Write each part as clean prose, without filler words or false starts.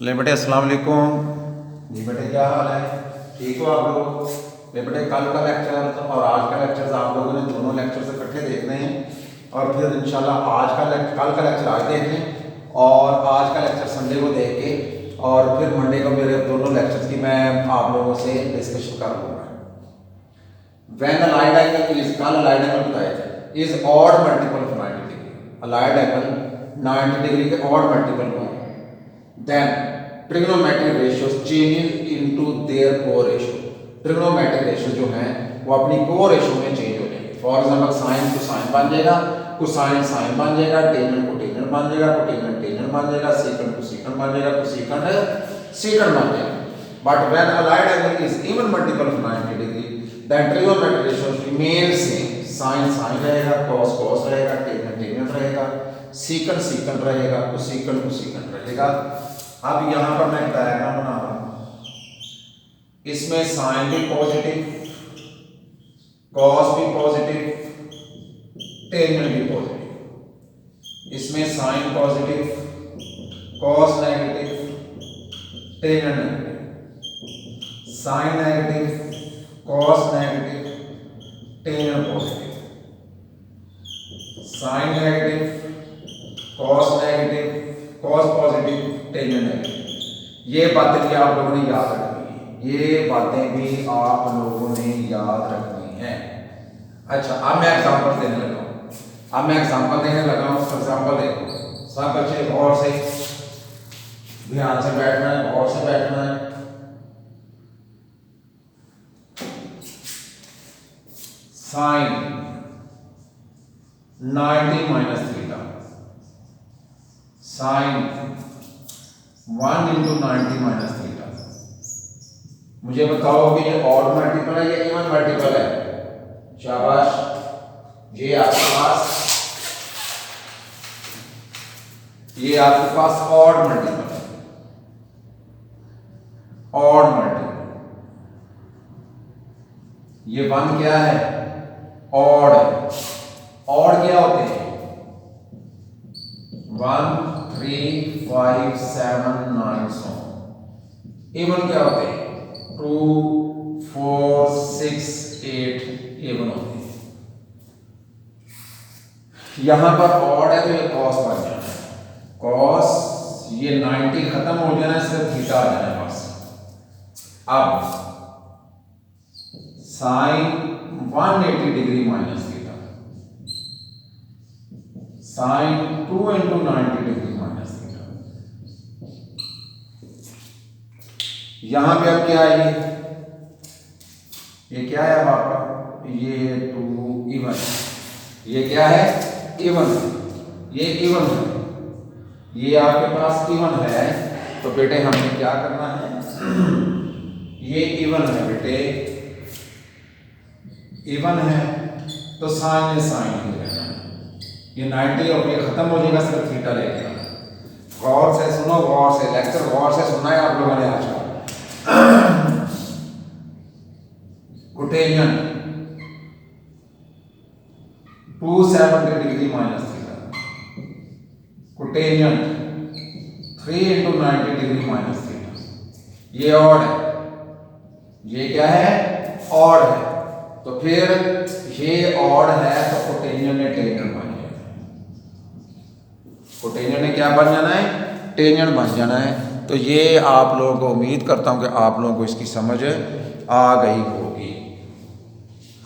ले बेटे अस्सलाम वालेकुम जी। बेटे क्या हाल है, ठीक हो आप लोग? बेटे कल का लेक्चर और आज का लेक्चर आप लोगों ने दोनों लेक्चर्स इकट्ठे देखने हैं और फिर इंशाल्लाह कल का लेक्चर आज देख लें और आज का लेक्चर संडे को देख के और फिर मंडे को मेरे दोनों लेक्चर्स की मैं आप लोगों से डिस्कशन कर लूँगा। When a light angle is कल लाइट एंगल बताए थे is odd multiple of 90 degree, light angle 90 degree के ऑड मल्टीपल हो then trigonometric ratios changes into their co-ratio। trigonometric ratio जो है वो अपनी co-ratio में चेंज हो जाएगी। फॉर एग्जांपल साइन कोसाइन बन जाएगा, कोसाइन साइन बन जाएगा, टेंजेंट कोटेंजेंट बन जाएगा, कोटेंजेंट टेंजेंट बन जाएगा, सेकंड कोसेकंड बन जाएगा, कोसेकंड सेकंड बन जाएगा। But when a light angle is even multiple of 90 degree then trigonometric ratio remain same। Sine sine रहेगा, cos cos रहेगा, टेंजेंट टेंजेंट रहेगा, सेकंड सेकंड रहेगा, कोसेकंड कोसेकंड रहेगा। अब यहां पर मैं डायग्राम बना रहा हूं, इसमें साइन भी पॉजिटिव, कॉस भी पॉजिटिव, टेंजेंट भी पॉजिटिव। इसमें sine positive, cos negative, tangent negative, sine negative, cos negative, tangent positive, sine negative, cos negative, cos positive, tangent negative. ये बातें भी आप लोगों ने याद रखनी है, ये बातें भी आप लोगों ने याद रखनी है। अच्छा, अब मैं एग्जांपल देने लगा हूं, एग्जांपल देखो सब बच्चे गौर से ध्यान से बैठना है, गौर से बैठना है। Sine 90 minus theta, sine 1 into 90 minus theta. मुझे बताओ कि ये ऑड मल्टीपल है या इवन मल्टीपल है? शाबाश, ये आपके पास ऑड मल्टीपल है, ऑड मल्टीपल। ये 1 क्या है? ऑड है। ऑड क्या होते हैं? 1 3 5 7 9 so। इवन क्या होते हैं? 2 4 6 8 इवन होते हैं। यहां पर ऑड है तो ये कॉस बन जाना है, कॉस ये 90 खत्म हो जाना है, सिर्फ थीटा आ जाना है बस। अब sine 180 degree minus theta, sine 2 into 90 degree minus theta. यहां पे अब क्या है? ये क्या है अब आपका? ये 2 इवन, ये क्या है? इवन, ये इवन है, ये आपके पास इवन है। तो बेटे हमने क्या करना है? ये इवन है बेटे, इवन है तो साइन में साइन ही रहना है। ये 90 और ये खत्म हो जाएगा, सिर्फ थीटा लेके आना। गौर से सुनो, गौर से लेक्चर गौर से सुनना है आप लोगों ने आज का। Cotangent 270 degree minus theta, cotangent 3 into 90 degree minus theta. ये ऑड है, ये क्या है? ऑड है। तो फिर ये ऑड है तो कोटेंजेंट ने टेंजेंट बन जाना, कोटेंजेंट ने क्या बन जाना है? टेंजेंट बन जाना है। तो ये आप लोगों को उम्मीद करता हूं कि आप लोगों को इसकी समझ आ गई होगी।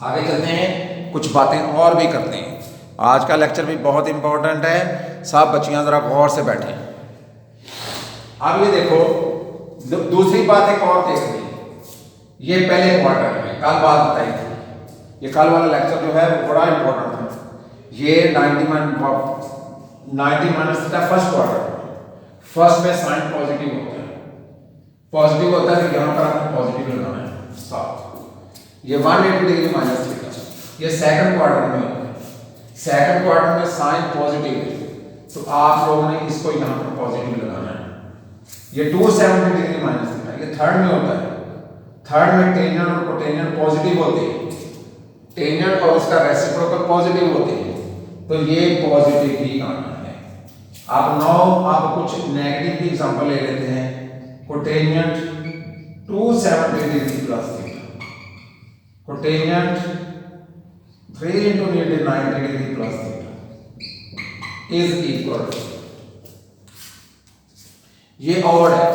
आगे चलते हैं, कुछ बातें और भी करते हैं। आज का लेक्चर भी बहुत इंपॉर्टेंट है, सब बच्चियां जरा गौर से बैठें। अब ये देखो, दूसरी बात एक और देख ली, ये पहले क्वार्टर में कल बात बताई थी। ये कल वाला लेक्चर जो है वो बड़ा इंपॉर्टेंट है। ये 90 minus theta first quarter, first में साइन पॉजिटिव होता है, पॉजिटिव होता है तो यहां पर आपको पॉजिटिव लगाना है साथ। ये 180 डिग्री माइनस थीटा, ये सेकंड क्वार्टर में होता है। सेकंड क्वार्टर में साइन पॉजिटिव है तो आप लोगों ने इसको यहां पर पॉजिटिव लगाना है। ये 270 डिग्री माइनस थीटा, ये थर्ड में होता है। थर्ड में टेंजेंट और कोटेंजेंट पॉजिटिव होते हैं, टेंजेंट और उसका रेसिप्रोकल पॉजिटिव होते हैं, तो ये पॉजिटिव ही आना है। आप कुछ नेगेटिव की एग्जांपल ले लेते हैं। Cotangent 270 degree plus theta, cotangent 3 into 90 degree plus theta is equal, ये ऑड है,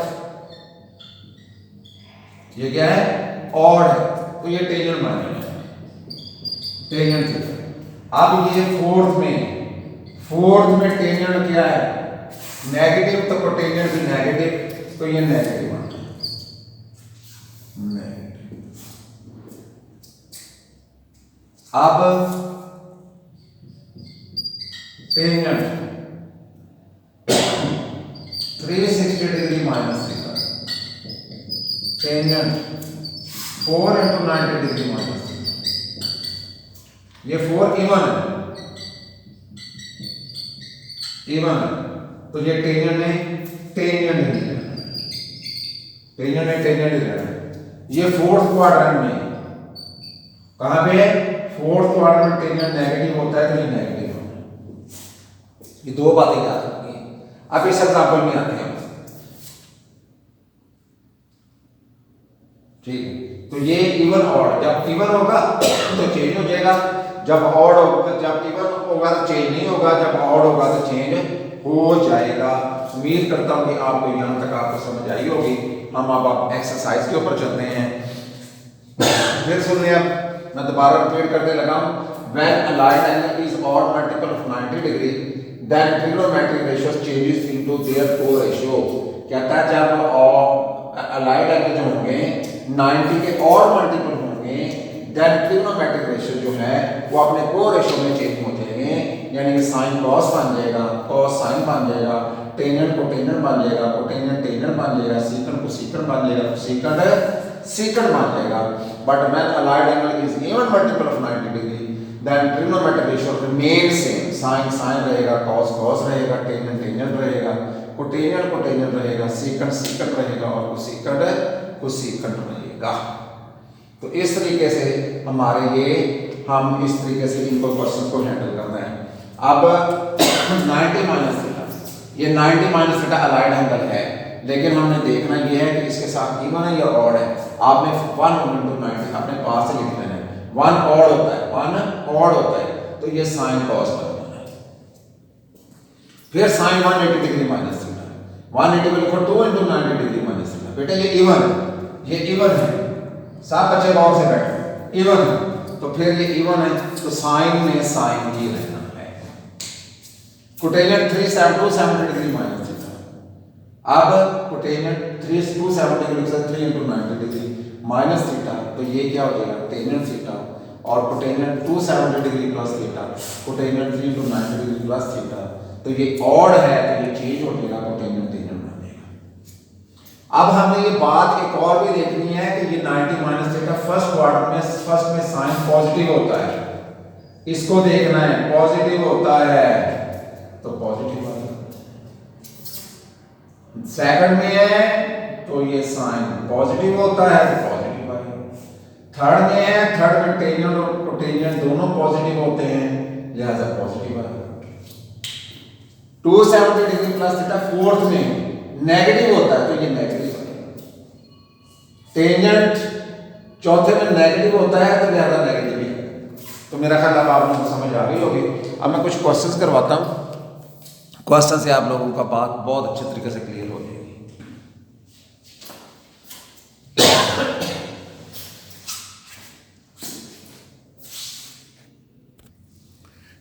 ये क्या है, ऑड है, तो ये टेंजेंट मान लेना, टेंजेंट थीटा। अब ये फोर्थ में टेंजेंट क्या है, नेगेटिव, तो कोटेंजेंट भी नेगेटिव, तो ये नेगेटिव मान लेना, नेगेटिव। अब tangent 360 degree minus theta, tangent 4 into 90 degree minus theta, ये 4 इवन है, इवन है, तो ये टेंजेंट ही रहना। ये फोर्थ क्वाड्रेंट में, कहां पे, फोर्थ क्वाड्रेंट में टेंजेंट नेगेटिव होता है, तो ये नेगेटिव होता है। ये दो बातें याद रखनी है। अब इस एग्जांपल में आते हैं, ठीक है, तो ये इवन ऑड, जब इवन होगा तो चेंज हो जाएगा, जब ऑड होगा, जब इवन होगा तो चेंज नहीं होगा, जब ऑड होगा तो चेंज हो जाएगा। उम्मीद करता हूं कि आपको यहां तक आपको समझ आई होगी। हम अब एक्सरसाइज के ऊपर चलते हैं। फिर सुनिए, अब मैं दोबारा रिपीट करने लगा हूं। When a light angle is odd multiple of 90 degree then trigonometric ratios changes into their coratio. कहता है जब लाइट एंगल जो होंगे 90 के और मल्टीपल होंगे, देन ट्रिग्नोमेट्रिक रेशियो जो है वो अपने कोरेशियो में चेंज हो जाएंगे, यानी कि साइन कॉस बन जाएगा, कॉस साइन बन जाएगा, टेंजेंट कोटेंजेंट बन जाएगा, कोटेंजेंट टेंजेंट बन जाएगा, सीकेंट कोसेकेंट बन जाएगा, सीकेंट सीकेंट बन जाएगा। But when a light angle is even multiple of 90 degree then trigonometric ratio remain same, sine sine रहेगा, कॉस कॉस रहेगा, टेंजेंट टेंजेंट रहेगा, कोटेंजेंट कोटेंजेंट रहेगा, सीकेंट सीकेंट रहेगा और कोसेकेंट कोसेकेंट रहेगा। तो इस तरीके से हमारे ये, हम इस तरीके से इनको क्वेश्चन को हैंडल करना है। अब 90 माइनस थीटा, ये 90 माइनस थीटा अलाइड एंगल है, लेकिन हमने देखना ये है कि इसके साथ इवन है या ऑड है। आपने 1 into 90 अपने पास से लिख लेना है, 1 ऑड होता है, 1 ऑड होता है, तो ये साइन कॉस बन जाना है। फिर साइन 180 डिग्री माइनस थीटा, 180 को लिखो 2 into 90 डिग्री माइनस थीटा। बेटा ये इवन है, ये इवन है, सब बच्चे गौर से बैठे, इवन है, तो फिर ये इवन है, तो साइन में साइन ही रहना है। कोटेंजेंट 270 डिग्री माइनस थीटा, अब कोटेंजेंट 270 डिग्री से 3 into 90 डिग्री माइनस थीटा, तो ये क्या हो जाएगा, टेंजेंट थीटा, और cotangent 270 degree plus theta, cotangent 3 into 90 degree plus theta, तो ये ऑड है, तो ये चेंज हो जाएगा, कोटेंजेंट टेंजेंट बन जाएगा। अब हमने ये बात एक और भी देखनी है कि ये 90 माइनस थीटा फर्स्ट क्वाड्रेंट में, फर्स्ट में साइन पॉजिटिव होता है, इसको देखना है, पॉजिटिव होता है तो पॉजिटिव आ जाएगा, सेकंड में है तो ये साइन पॉजिटिव होता है तो पॉजिटिव आएगा, थर्ड में है, थर्ड में टेंजेंट और कोटेंजेंट दोनों पॉजिटिव होते हैं, लिहाजा पॉजिटिव आएगा। 270 डिग्री प्लस थीटा फोर्थ में नेगेटिव होता है तो ये नेगेटिव आएगा, टेंजेंट चौथे में नेगेटिव होता है तो लिहाजा नेगेटिव ही है। तो मेरा ख्याल अब आप लोगों को समझ आ गई होगी। अब मैं कुछ क्वेश्चंस करवाता हूँ, क्वेश्चन से आप लोगों का बात बहुत अच्छे तरीके से क्लियर हो जाएगी।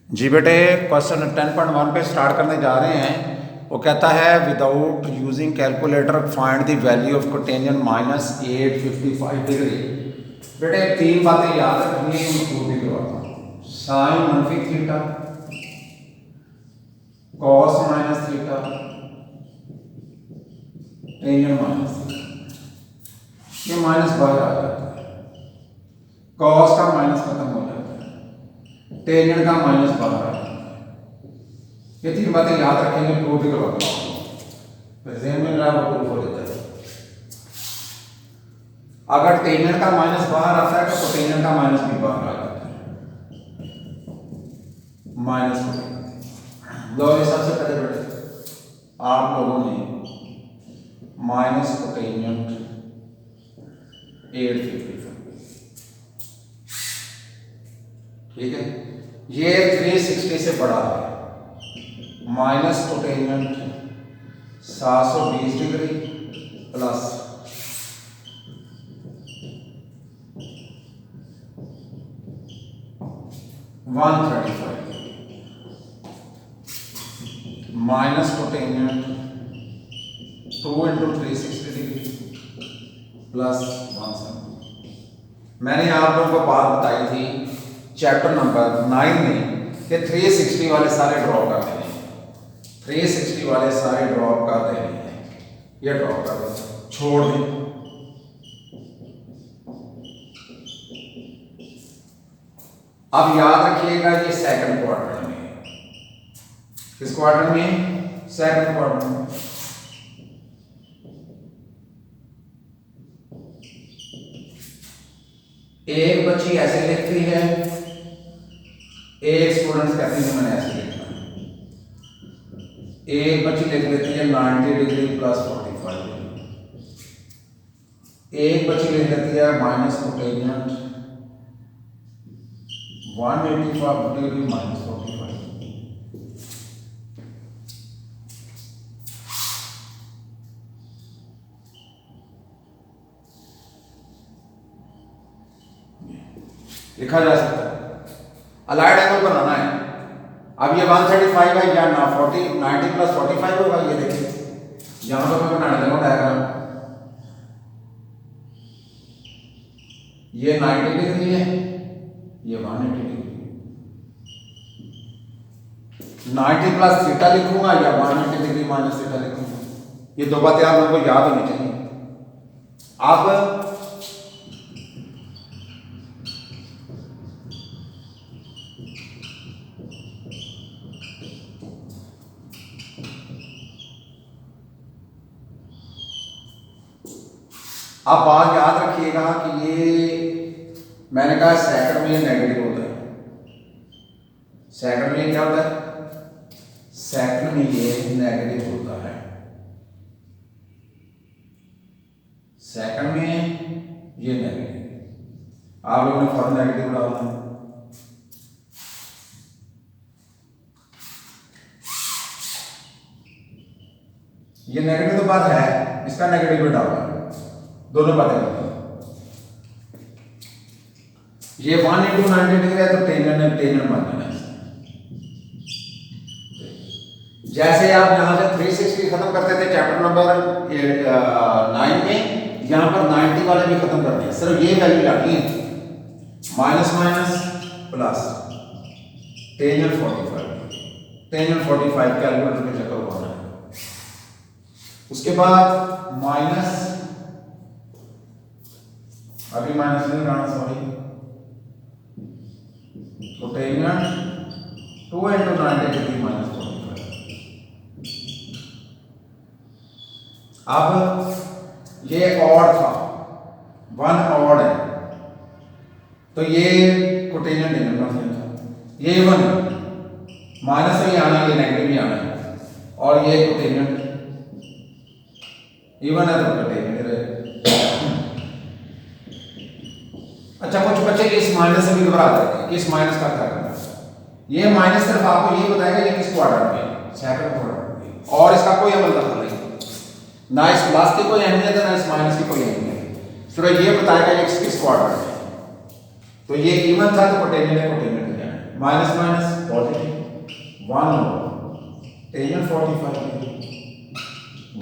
जी बेटे, क्वेश्चन 10.1 पे स्टार्ट करने जा रहे हैं। वो कहता है without using calculator find the value of cotangent minus 855 degree. बेटे 3 बातें याद रखनी है, मैं भी करवाता हूँ। साइन मनफी theta, cos minus theta, tangent minus theta, ये माइनस बाहर आ जाता है, कॉस का माइनस खत्म हो जाता है, टेंजेंट का माइनस बाहर आ जाता है। ये 3 बातें याद रखेंगे, प्रूफ भी करवाता हूँ, प्रेजेंट में रहा वो प्रूफ हो जाता है। अगर टेंजेंट का माइनस बाहर आता है तो कोटेंजेंट का माइनस भी बाहर आ जाता है, माइनस हो जाता है। लो ये सबसे पहले बेटे आप लोगों ने माइनस कोटेनियट 855। ठीक है, ये 360 से बड़ा है। Minus cotangent 720 degree plus 135 minus cotangent 2 into 360 degree plus 170। मैंने आप लोगों को बात बताई थी चैप्टर नंबर 9 में कि 360 वाले सारे ड्रॉप कर देने हैं। 360 वाले सारे ड्रॉप कर देने हैं, ये ड्रॉप कर दें, छोड़ दें। अब याद रखिएगा ये सेकंड क्वाड्रेंट में है। किस क्वाड्रेंट में? सेकंड क्वाड्रेंट में। एक बच्ची ऐसे लिखती है, एक स्टूडेंट कहती है मैंने ऐसे लिखना है। एक बच्ची लिख लेती है 90 डिग्री प्लस 45 डिग्री। एक बच्ची लिख लेती है माइनस कोटेनियट 185 डिग्री माइनस 45। लिखा जा सकता है। अलाइड एंगल बनाना है। अब ये 135 है या ना 90 प्लस 45 होगा। ये देखिए यहां पर मैं बनाने लगा डायग्राम। ये 90 डिग्री है, ये 180 डिग्री। 90 प्लस थीटा लिखूंगा या 180 डिग्री माइनस थीटा लिखूंगा। ये दो बातें आप लोगों को याद होनी चाहिए। अब बात याद रखिएगा कि ये मैंने कहा सेकंड में नेगेटिव होता है। सेकंड में क्या होता है? सेकंड में ये नेगेटिव होता है। सेकंड में ये नेगेटिव। आप लोगों ने फॉर्म नेगेटिव डालना है। ये नेगेटिव तो बात है, इसका नेगेटिव भी डालना है। दोनों बातें करते हैं। ये 1 इंटू 90 डिग्री है तो टेंजेंट मान लेना है। जैसे आप यहां से 360 खत्म करते थे चैप्टर नंबर 9 में, यहां पर 90 वाले भी खत्म करते हैं। सिर्फ ये वैल्यू लानी है, minus minus plus tangent 45। Tangent 45 calculator में चक्कर होना है। उसके बाद माइनस, अभी माइनस नहीं लगाना, सॉरी, कोटेनियट 2 इंटू 90 डिग्री माइनस 45। अब ये ऑड था, 1 ऑड है तो ये कोटेनियट नहीं करना था। ये 1 माइनस में आना, ये नेगेटिव में आना है, और ये कोटेनियट इवन है तो कोटेनियट रहेगा। अच्छा, कुछ बच्चे इस माइनस से भी घबरा जाते हैं कि इस माइनस का क्या करना है। ये माइनस सिर्फ आपको ये बताएगा ये किस क्वाड्रेंट में है, सेकंड क्वाड्रेंट में, और इसका कोई अमल दखल नहीं, ना इस प्लस की कोई अहमियत है ना इस माइनस की कोई अहमियत है। सिर्फ ये बताएगा ये किस क्वाड्रेंट में है। तो ये इवन था तो कोटेनियट है, कोटेनियट है, माइनस माइनस पॉजिटिव 1 और टेंजेंट 45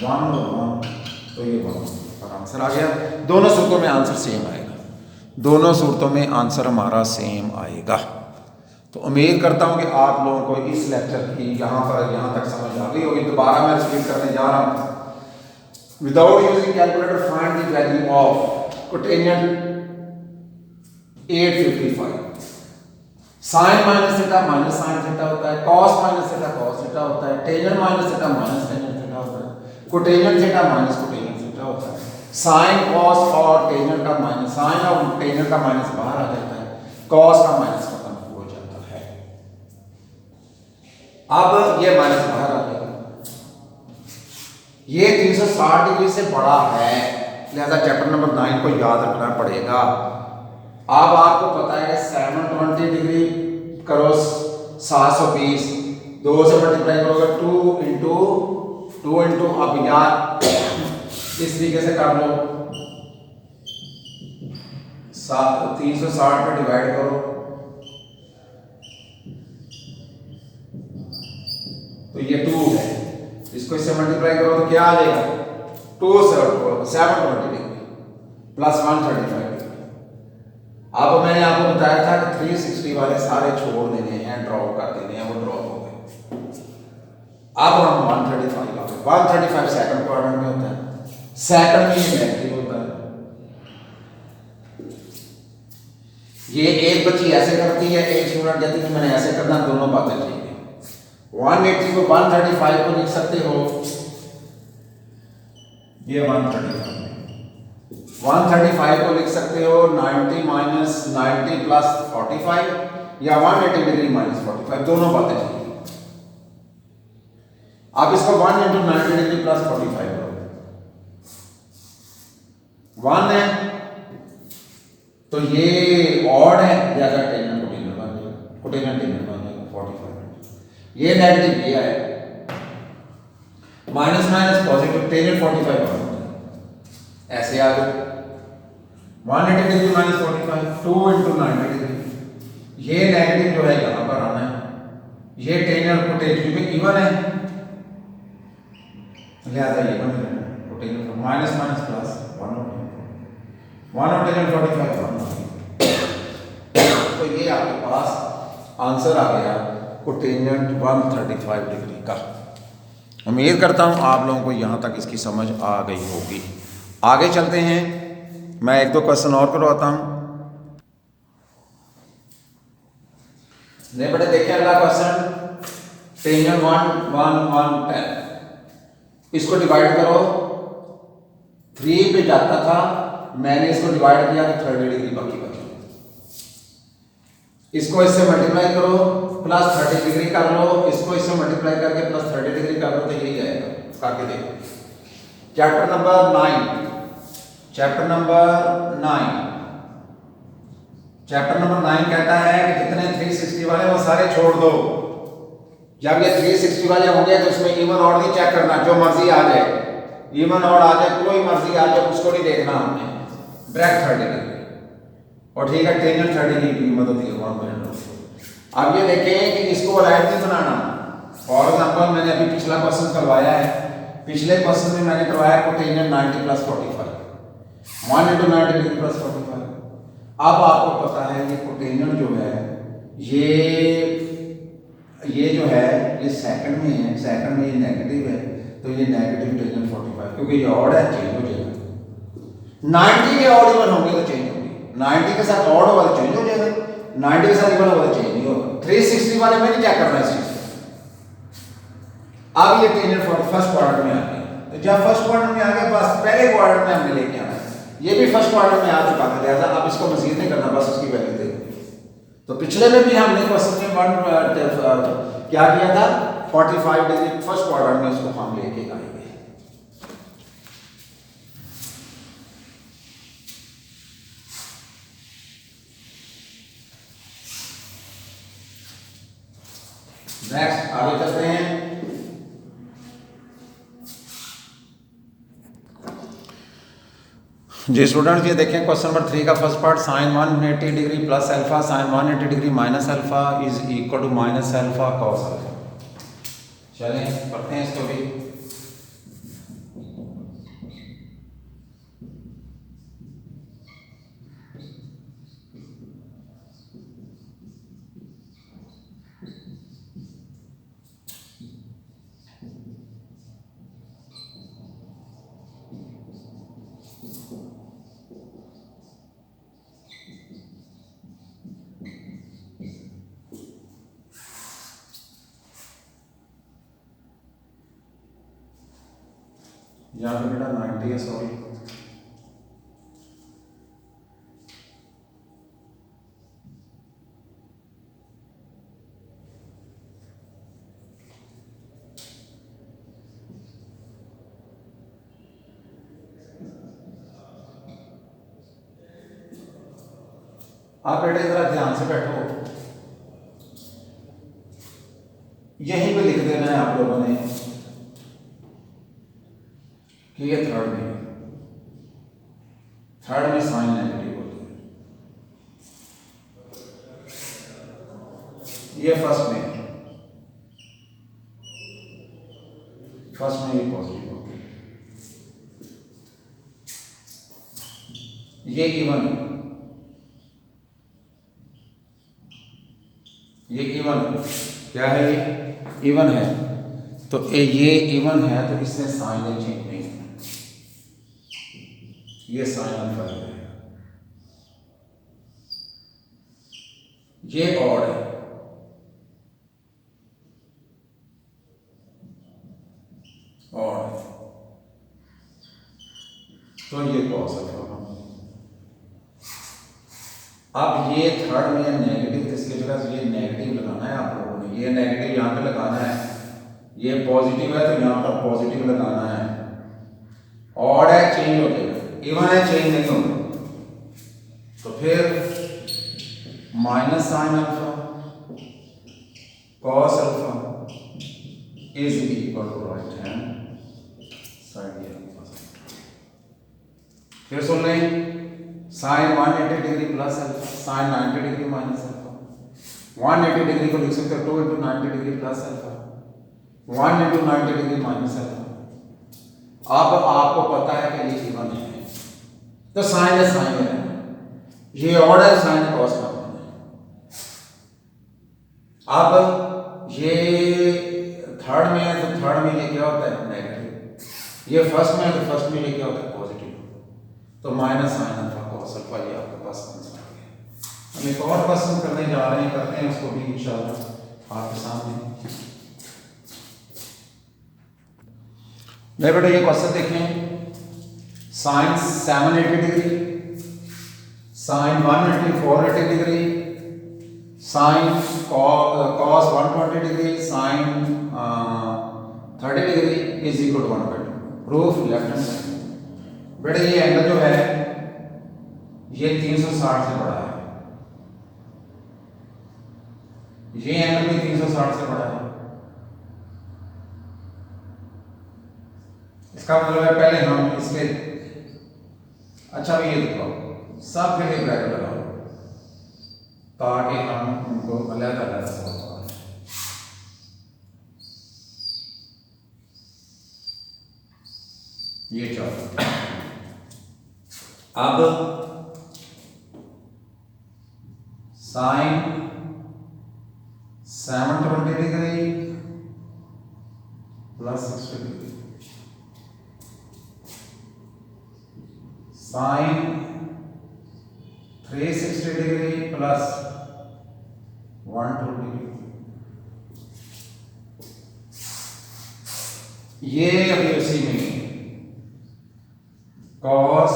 1 और 1, तो ये 1 पर आंसर आ गया। दोनों सूत्रों में आंसर सेम आएगा। दोनों सूरतों में आंसर हमारा सेम आएगा। तो उम्मीद करता हूं कि आप लोगों को इस लेक्चर की यहाँ तक समझ आ गई होगी। दोबारा मैं रिपीट करने जा रहा हूं। Without using calculator find the value of cotangent 855। Sine minus theta minus sine theta होता है, cos minus theta cos theta होता है, tangent minus theta minus tangent theta होता है, cotangent theta minus cotangent theta होता है। साइन कॉस और tangent का माइनस, साइन और टेंजेंट का माइनस बाहर आ जाता है, कॉस का माइनस खत्म हो जाता है। अब ये माइनस बाहर आ जाएगा, ये 360 डिग्री से बड़ा है, लिहाजा चैप्टर नंबर 9 को याद रखना पड़ेगा। अब आपको पता है 720 डिग्री करो 720, 2 से मल्टीप्लाई करोगे 2 इंटू अब यार इस तरीके से कर लो, 360 पे डिवाइड करो तो ये 2 है, इसको इससे मल्टीप्लाई करो तो क्या आ जाएगा 720 डिग्री प्लस 135 डिग्री। अब मैंने आपको बताया था कि 360 वाले सारे छोड़ देने हैं, ड्रॉप कर देने हैं, वो ड्रॉप हो गए। अब हम 135 आ गए, 135 सेकंड क्वाड्रेंट में होता है, सेकंड में ये नेगेटिव होता है। ये एक बच्ची ऐसे करती है, एक स्टूडेंट कहती है मैंने ऐसे करना, दोनों बातें ठीक है। 180 को 135 को लिख सकते हो, ये 135 को लिख सकते हो 90 माइनस 90 प्लस 45 या 180 डिग्री माइनस 45, दोनों बातें ठीक है। आप इसको 1 इंटू 90 डिग्री प्लस 45 करो, 1 है तो ये ऑड है, लिहाजा टेनर कोटेनर बन जाएगा, कोटेनर टेनर बन जाएगा 45। ये नेगेटिव ये है, माइनस माइनस पॉजिटिव, टेनर 45 बन जाएगा। ऐसे आ गए 180 डिग्री माइनस 45, 2 इंटू 90 डिग्री। ये नेगेटिव जो है यहां पर आना है, ये टेनर कोटेनर में इवन है, लिहाजा ये बन जाएगा कोटेनर माइनस माइनस प्लस 1 145। तो ये आपके पास आंसर आ गया कोटेंजेंट 135 डिग्री का। उम्मीद करता हूं आप लोगों को यहां तक इसकी समझ आ गई होगी। आगे चलते हैं, मैं एक दो क्वेश्चन और करवाता हूं। बेटे देखिए अगला क्वेश्चन, टेंजेंट 1 इसको डिवाइड करो, 3 पे जाता था, मैंने इसको डिवाइड किया तो 30 डिग्री बाकी बची। इसको इससे मल्टीप्लाई करो प्लस 30 डिग्री कर लो, इसको इससे मल्टीप्लाई करके प्लस 30 डिग्री कर लो तो यही आएगा। करके देखो चैप्टर नंबर 9, चैप्टर नंबर 9 कहता है कि जितने 360 वाले वो सारे छोड़ दो। जब ये 360 वाले होंगे तो इसमें इवन ऑड नहीं चेक करना, जो मर्जी आ जाए, इवन ऑड आ जाए, कोई मर्जी आ जाए, उसको नहीं देखना हमने, डायरेक्ट 30 डिग्री। और ठीक है, टेंजेंट 30 की कीमत होती है 1.2। अब ये देखें कि इसको राइट नहीं बनाना। फॉर एग्जांपल मैंने अभी पिछला क्वेश्चन करवाया है, पिछले क्वेश्चन में मैंने करवाया cotangent 90 plus 45, 1 into 90 degree plus 45। अब आपको पता है कि कोटेंजेंट जो है ये जो है ये सेकंड में है, सेकंड में ये नेगेटिव है, तो ये नेगेटिव टेंजेंट 45, क्योंकि ये ऑड है, चेंज हो जाएगा। 90 के ऑड इवन होंगे तो चेंज होगी, 90 के साथ ऑड होगा तो चेंज हो जाएगा, 90 के साथ इवन होगा तो चेंज नहीं होगा। 360 वाले में नहीं क्या करना है इस चीज। अब ये टेंजेंट फर्स्ट क्वाड्रेंट में आ गया, तो जब फर्स्ट क्वाड्रेंट में आ गया बस पहले क्वाड्रेंट में हमने लेके आना है। ये भी फर्स्ट क्वाड्रेंट में आ चुका था, लिहाजा अब इसको मजीद नहीं करना, बस उसकी वैल्यू दे। तो पिछले में भी हमने क्वेश्चन में क्या किया था, 45 डिग्री फर्स्ट क्वाड्रेंट में इसको हम लेके आएंगे। नेक्स्ट आगे चलते हैं। जी स्टूडेंट, ये देखें क्वेश्चन नंबर 3 का first part, sine 180 degree plus alpha sine 180 degree minus alpha is equal to minus alpha cos alpha. चलें पढ़ते हैं इसको भी। यहाँ पे बेटा 90 है, सॉरी आप बेटे जरा ध्यान से बैठो, यहीं पे लिख देना है आप लोगों ने कि ये थर्ड में साइन नेगेटिव होता है, ये फर्स्ट में ये पॉजिटिव होता है, ये इवन है, ये इवन क्या है, ये इवन है, तो ये इवन है तो इसमें साइन चेंज नहीं है, ये साइन अल्फा है, ये ऑड है, ऑड, तो ये कॉस अल्फा। अब ये थर्ड में नेगेटिव, इसकी जगह ये नेगेटिव लगाना है आप लोगों ने, ये नेगेटिव यहाँ पे लगाना है, ये पॉजिटिव है तो यहाँ पर पॉजिटिव लगाना है, ऑड है चेंज हो जाएगा, इवन है चेंज नहीं होगा, तो फिर minus sine alpha cos alpha is equal to right hand side alpha. फिर सुन लें, sine 180 degree plus alpha, sine 90 degree minus alpha, 180 degree को लिख सकते हो 2 into 90 degree plus alpha, 1 into 90 degree minus alpha. अब आपको पता है कि ये इवन है तो साइन है, साइन है, ये ऑड है, साइन कॉस का। अब ये थर्ड में है तो थर्ड में ये क्या होता है, नेगेटिव, ये फर्स्ट में है तो फर्स्ट में ये क्या होता है, पॉजिटिव, तो minus sine alpha cos alpha, ये आपके पास आंसर आ गया। हम एक और क्वेश्चन करने जा रहे हैं, करते हैं उसको भी इंशाल्लाह आपके सामने। मेरे बेटे ये क्वेश्चन देखें, sine 780 degree, sine 180 480 degree, sine cos 120 degree, sine 30 degree is equal to 1/2। Proof left hand side. बेटे ये एंगल जो है ये 360 से बड़ा है, ये एंगल भी 360 से बड़ा है, इसका मतलब है पहले हम इसके, अच्छा भी ये देखो सब के लिए ब्रैकेट लगाओ ताकि हम उनको अलग अलग समझ पाए। ये चलो अब sine 720 degree plus 60 degree, sine 360 degree plus 120 degree, ये अभी उसी में कॉस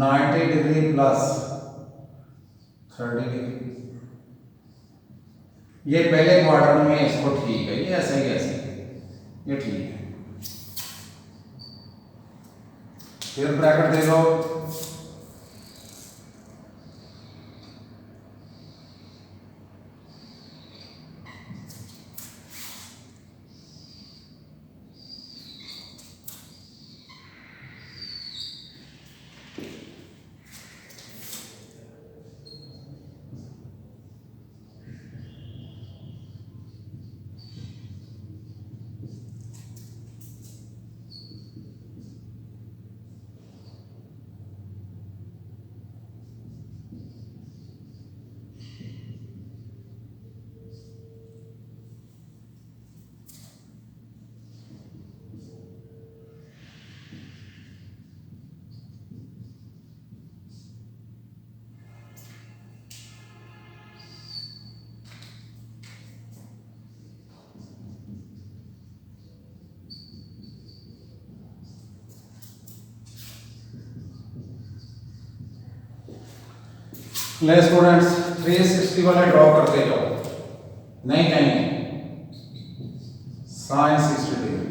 90 डिग्री प्लस 30 डिग्री, ये पहले क्वार्टर में इसको ठीक है, ये ऐसे ही ये ठीक है। फिर ब्रैकेट दे दो, ले स्टूडेंट्स 360 वाले ड्रॉ करते जाओ, नहीं चाहिए साइन 60 डिग्री,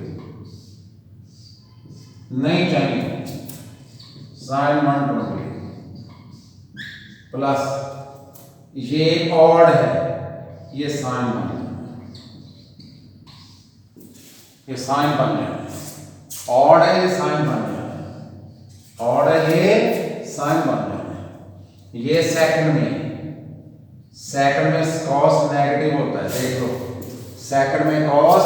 नहीं चाहिए साइन 120, प्लस ये ऑड है, ये साइन बन जाए, ये साइन बन जाए। ऑड है, ये साइन बन जाए। ऑड है, ये साइन बन जाए। ये सेकंड में कॉस नेगेटिव होता है, देख लो सेकंड में कॉस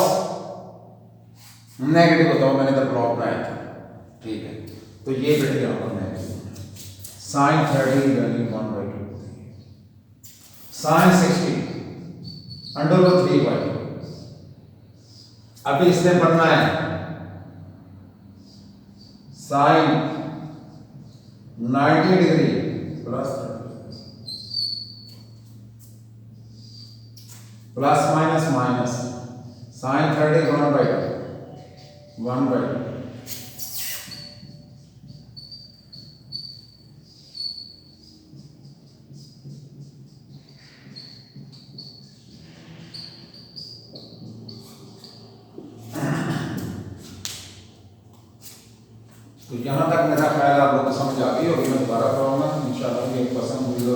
नेगेटिव होता है, मैंने तो ब्लॉक बनाया था, ठीक है। तो ये बेटे यहाँ पर नेगेटिव, साइन 30 वैल्यू 1/2, साइन 60 √3/2। अभी इसने बनना है sine 90 degree plus minus minus sine 30 1/2। तो यहां तक मेरा ख्याल आप लोगों को समझ आ गई होगी। मैं दोबारा कराऊंगा इंशाल्लाह, ये पसंद हुई हो।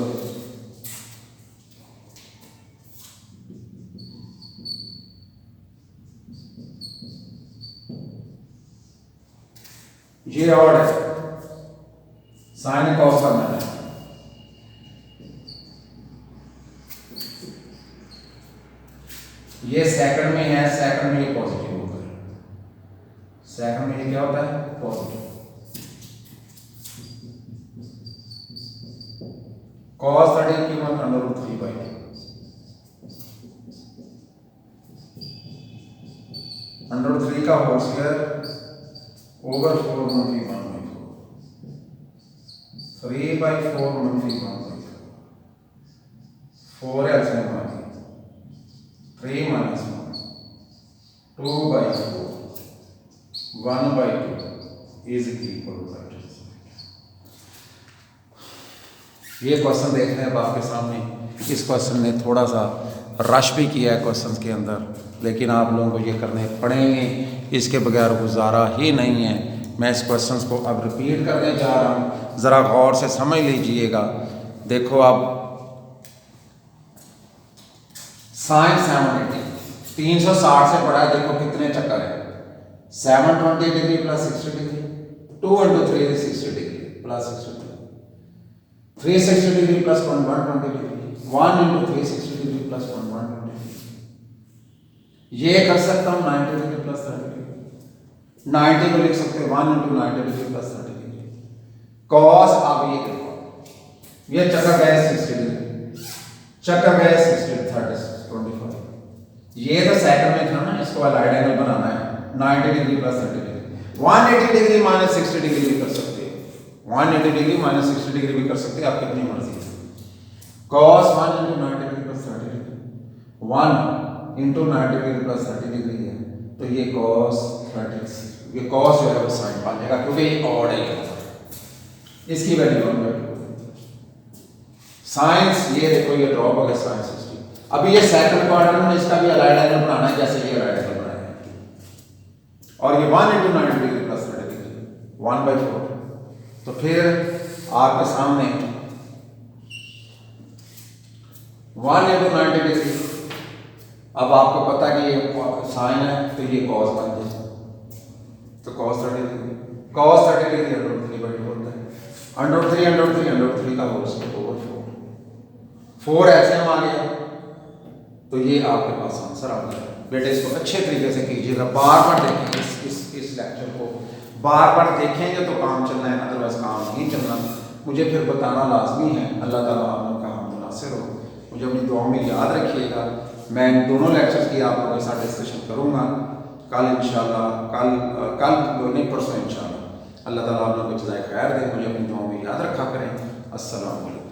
ये ऑड है, साइन कॉस करना है। ये सेकंड में है, सेकंड में ये पॉजिटिव होता है, सेकंड में ये क्या होता है, पॉजिटिव। cos 30 की मान √3/2 √3 का होल स्क्वायर ओवर 4 -1/4 3/4 -1/4 4 एलसीएम आ गई 3 - 1 2/4 1/2 इज इक्वल टू। ये क्वेश्चन देख रहे हैं आपके सामने। इस क्वेश्चन ने थोड़ा सा रश भी किया है क्वेश्चन के अंदर, लेकिन आप लोगों को ये करने पड़ेंगे, इसके बगैर गुजारा ही नहीं है। मैं इस क्वेश्चन को अब रिपीट करने जा रहा हूँ, ज़रा गौर से समझ लीजिएगा। देखो अब साइन 780 360 से बड़ा है, देखो कितने चक्कर है, 720 degree plus 60 degree, 2 × 3 is 60 degree plus 60 degree, 360 degree plus 120 degree, 1 × 360 degree plus 120 degree. ये कर सकता हूँ 90 डिग्री प्लस 30 डिग्री, 90 को लिख सकते हैं 1 × 90 डिग्री प्लस 30 डिग्री। कॉस, अब ये देखो, ये चक्कर गया 60 डिग्री, चक्कर गया 60 30 25। ये तो सेकंड में था ना, इसको अलाइड एंगल बनाना है 90 degree plus 30 degree. 180 degree minus 60 degree भी कर सकते हो, 180 डिग्री माइनस 60 डिग्री भी कर सकते हैं, आपकी अपनी मर्जी है। cos 1 × 90 degree plus 30 degree, 1 × 90 degree plus 30 degree है, तो ये cos 30, ये cos जो है वो साइन बन जाएगा, क्योंकि ये ऑड है, इसकी वैल्यू 1/2। साइंस ये देखो, ये ड्रॉप हो गया साइन 60। अभी ये सेकंड क्वाड्रेंट में इसका भी अलाइड एंगल बनाना है, जैसे ये अलाइड एंगल बनाया है, और ये 1 × 90 डिग्री प्लस 30 डिग्री 1/4। तो फिर आपके सामने 1 × 90 डिग्री, अब आपको पता है कि ये साइन है, तो ये कॉस बन जाए, तो cos 30 डिग्री, cos 30 डिग्री √3/2 होता है, √3 का होल स्क्वायर ओवर 4 एलसीएम आ गया, तो ये आपके पास आंसर आ गया। बेटे इसको अच्छे तरीके से कीजिएगा, बार बार देखेंगे इस लेक्चर को, बार बार देखेंगे तो काम चलना है, अदरवाइज काम नहीं चलना। मुझे फिर बताना लाजमी है। अल्लाह ताला आप लोगों का हम मुनासिर हो। मुझे अपनी दुआ में याद रखिएगा। मैं इन दोनों लेक्चर्स की आप लोगों के साथ डिस्कशन करूँगा कल इंशाल्लाह, कल नहीं परसों इंशाल्लाह। अल्लाह ताला आप लोगों को जज़ाए खैर दे, मुझे अपनी दुआ में याद रखा करें। अस्सलाम वालेकुम।